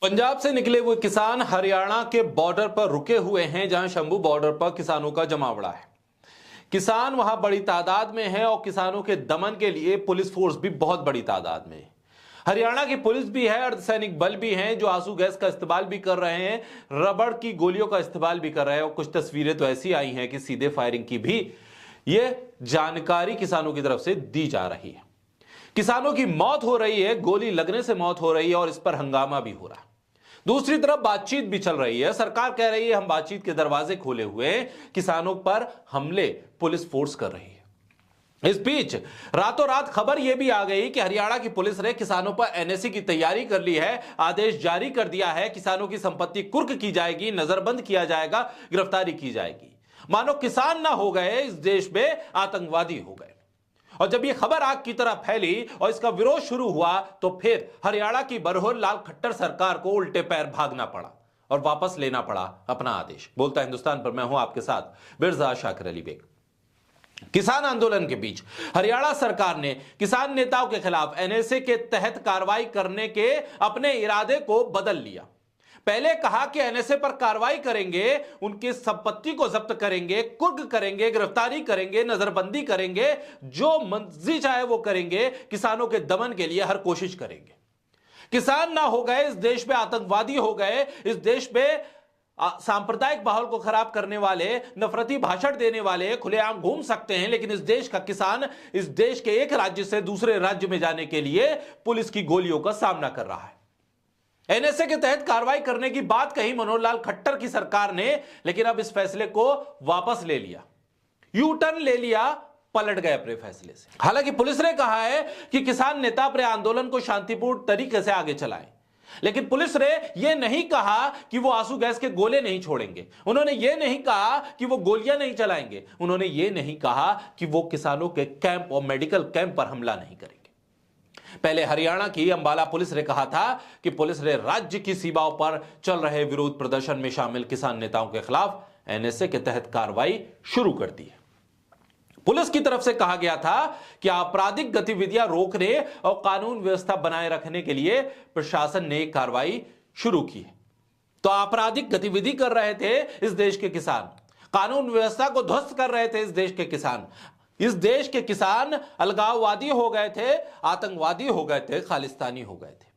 पंजाब से निकले हुए किसान हरियाणा के बॉर्डर पर रुके हुए हैं, जहां शंभू बॉर्डर पर किसानों का जमावड़ा है। किसान वहां बड़ी तादाद में है और किसानों के दमन के लिए पुलिस फोर्स भी बहुत बड़ी तादाद में है। हरियाणा की पुलिस भी है, अर्धसैनिक बल भी हैं जो आंसू गैस का इस्तेमाल भी कर रहे हैं, रबड़ की गोलियों का इस्तेमाल भी कर रहे हैं और कुछ तस्वीरें तो ऐसी आई हैं कि सीधे फायरिंग की भी ये जानकारी किसानों की तरफ से दी जा रही है। किसानों की मौत हो रही है, गोली लगने से मौत हो रही है और इस पर हंगामा भी हो रहा है। दूसरी तरफ बातचीत भी चल रही है। सरकार कह रही है हम बातचीत के दरवाजे खोले हुए हैं, किसानों पर हमले पुलिस फोर्स कर रही है। इस बीच रातों रात खबर यह भी आ गई कि हरियाणा की पुलिस ने किसानों पर एनएसए की तैयारी कर ली है, आदेश जारी कर दिया है। किसानों की संपत्ति कुर्क की जाएगी, नजरबंद किया जाएगा, गिरफ्तारी की जाएगी। मानो किसान ना हो गए, इस देश में आतंकवादी हो गए। और जब यह खबर आग की तरह फैली और इसका विरोध शुरू हुआ तो फिर हरियाणा की मनोहर लाल खट्टर सरकार को उल्टे पैर भागना पड़ा और वापस लेना पड़ा अपना आदेश। बोलता हिंदुस्तान पर मैं हूं आपके साथ मिर्जा शाकिर अली बेग। किसान आंदोलन के बीच हरियाणा सरकार ने किसान नेताओं के खिलाफ एनएसए के तहत कार्रवाई करने के अपने इरादे को बदल लिया। पहले कहा कि एनएसए पर कार्रवाई करेंगे, उनकी संपत्ति को जब्त करेंगे, कुर्क करेंगे, गिरफ्तारी करेंगे, नजरबंदी करेंगे, जो मर्जी चाहे वो करेंगे, किसानों के दमन के लिए हर कोशिश करेंगे। किसान ना हो गए, इस देश में आतंकवादी हो गए, इस देश में सांप्रदायिक माहौल को खराब करने वाले, नफरती भाषण देने वाले खुलेआम घूम सकते हैं, लेकिन इस देश का किसान इस देश के एक राज्य से दूसरे राज्य में जाने के लिए पुलिस की गोलियों का सामना कर रहा है। एनएसए के तहत कार्रवाई करने की बात कही मनोहर लाल खट्टर की सरकार ने, लेकिन अब इस फैसले को वापस ले लिया, यू टर्न ले लिया, पलट गए अपने फैसले से। हालांकि पुलिस ने कहा है कि किसान नेता अपने आंदोलन को शांतिपूर्ण तरीके से आगे चलाएं, लेकिन पुलिस ने यह नहीं कहा कि वो आंसू गैस के गोले नहीं छोड़ेंगे, उन्होंने यह नहीं कहा कि वो गोलियां नहीं चलाएंगे, उन्होंने यह नहीं कहा कि वो किसानों के कैंप और मेडिकल कैंप पर हमला नहीं करेंगे। पहले हरियाणा की अंबाला पुलिस ने कहा था कि पुलिस ने राज्य की सीमाओं पर चल रहे विरोध प्रदर्शन में शामिल किसान नेताओं के खिलाफ एनएसए के तहत कार्रवाई शुरू कर दी है। पुलिस की तरफ से कहा गया था कि आपराधिक गतिविधियां रोकने और कानून व्यवस्था बनाए रखने के लिए प्रशासन ने कार्रवाई शुरू की है। तो आपराधिक गतिविधि कर रहे थे इस देश के किसान, कानून व्यवस्था को ध्वस्त कर रहे थे इस देश के किसान। इस देश के किसान अलगाववादी हो गए थे, आतंकवादी हो गए थे, खालिस्तानी हो गए थे।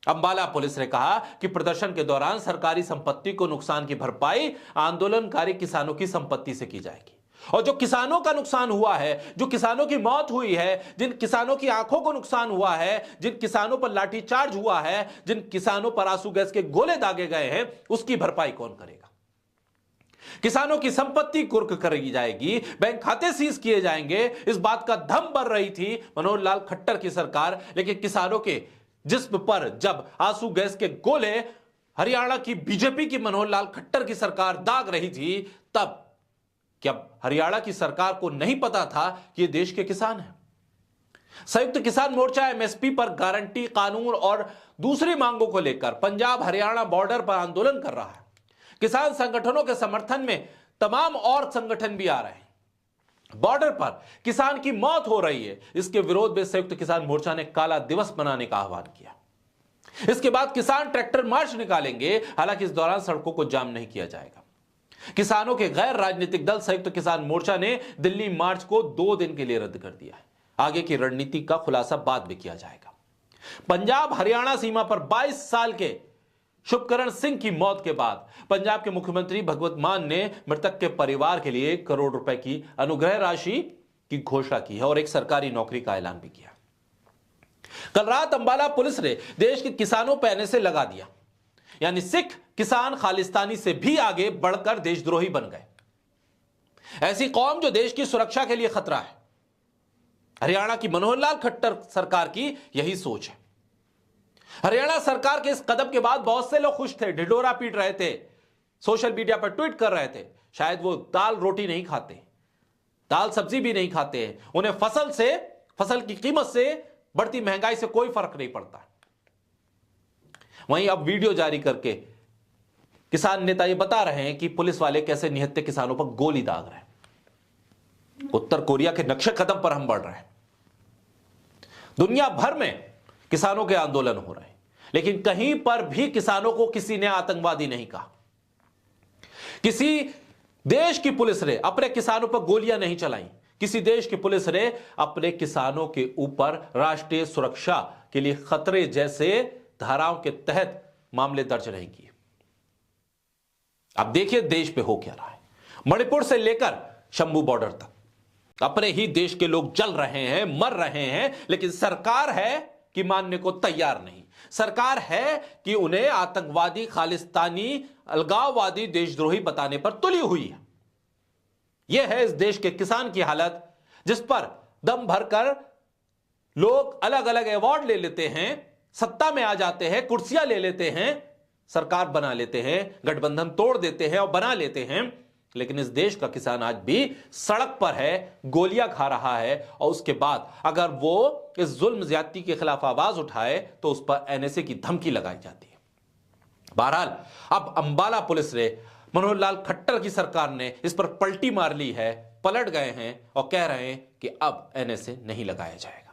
अंबाला पुलिस ने कहा कि प्रदर्शन के दौरान सरकारी संपत्ति को नुकसान की भरपाई आंदोलनकारी किसानों की संपत्ति से की जाएगी। और जो किसानों का नुकसान हुआ है, जो किसानों की मौत हुई है, जिन किसानों की आंखों को नुकसान हुआ है, जिन किसानों पर लाठीचार्ज हुआ है, जिन किसानों पर आंसू गैस के गोले दागे गए हैं, उसकी भरपाई कौन करेगा? किसानों की संपत्ति कुर्क करी जाएगी, बैंक खाते सीज किए जाएंगे, इस बात का धम भर रही थी मनोहर लाल खट्टर की सरकार। लेकिन किसानों के जिस्म पर जब आंसू गैस के गोले हरियाणा की बीजेपी की मनोहर लाल खट्टर की सरकार दाग रही थी, तब क्या हरियाणा की सरकार को नहीं पता था कि ये देश के किसान हैं? संयुक्त किसान मोर्चा एमएसपी पर गारंटी कानून और दूसरी मांगों को लेकर पंजाब हरियाणा बॉर्डर पर आंदोलन कर रहा है। किसान संगठनों के समर्थन में तमाम और संगठन भी आ रहे हैं। बॉर्डर पर किसान की मौत हो रही है, इसके विरोध में संयुक्त किसान मोर्चा ने काला दिवस मनाने का आह्वान किया। इसके बाद किसान ट्रैक्टर मार्च निकालेंगे, हालांकि इस दौरान सड़कों को जाम नहीं किया जाएगा। किसानों के गैर राजनीतिक दल संयुक्त किसान मोर्चा ने दिल्ली मार्च को 2 दिन के लिए रद्द कर दिया है। आगे की रणनीति का खुलासा बाद में किया जाएगा। पंजाब हरियाणा सीमा पर 22 साल के शुभकरण सिंह की मौत के बाद पंजाब के मुख्यमंत्री भगवंत मान ने मृतक के परिवार के लिए 1 करोड़ रुपए की अनुग्रह राशि की घोषणा की है और एक सरकारी नौकरी का ऐलान भी किया। कल रात अंबाला पुलिस ने देश के किसानों पर एनएसए लगा दिया, यानी सिख किसान खालिस्तानी से भी आगे बढ़कर देशद्रोही बन गए। ऐसी कौम जो देश की सुरक्षा के लिए खतरा है। हरियाणा की मनोहर लाल खट्टर सरकार की यही सोच है। हरियाणा सरकार के इस कदम के बाद बहुत से लोग खुश थे, ढिढोरा पीट रहे थे, सोशल मीडिया पर ट्वीट कर रहे थे। शायद वो दाल रोटी नहीं खाते, दाल सब्जी भी नहीं खाते हैं, उन्हें फसल की कीमत से, बढ़ती महंगाई से कोई फर्क नहीं पड़ता। वहीं अब वीडियो जारी करके किसान नेता ये बता रहे हैं कि पुलिस वाले कैसे निहत्थे किसानों पर गोली दाग रहे हैं। उत्तर कोरिया के नक्शे कदम पर हम बढ़ रहे हैं। दुनिया भर में किसानों के आंदोलन हो रहे हैं, लेकिन कहीं पर भी किसानों को किसी ने आतंकवादी नहीं कहा। किसी देश की पुलिस ने अपने किसानों पर गोलियां नहीं चलाई। किसी देश की पुलिस ने अपने किसानों के ऊपर राष्ट्रीय सुरक्षा के लिए खतरे जैसे धाराओं के तहत मामले दर्ज नहीं किए। अब देखिए देश पे हो क्या रहा है। मणिपुर से लेकर शंभू बॉर्डर तक अपने ही देश के लोग जल रहे हैं, मर रहे हैं, लेकिन सरकार है कि मानने को तैयार नहीं। सरकार है कि उन्हें आतंकवादी, खालिस्तानी, अलगाववादी, देशद्रोही बताने पर तुली हुई है। यह है इस देश के किसान की हालत, जिस पर दम भरकर लोग अलग अलग अवार्ड ले लेते हैं, सत्ता में आ जाते हैं, कुर्सियां ले लेते हैं, सरकार बना लेते हैं, गठबंधन तोड़ देते हैं और बना लेते हैं। लेकिन इस देश का किसान आज भी सड़क पर है, गोलियां खा रहा है, और उसके बाद अगर वो इस जुल्म ज्यादती के खिलाफ आवाज उठाए तो उस पर एनएसए की धमकी लगाई जाती है। बहरहाल अब अंबाला पुलिस ने, मनोहर लाल खट्टर की सरकार ने इस पर पलटी मार ली है, पलट गए हैं और कह रहे हैं कि अब एनएसए नहीं लगाया जाएगा।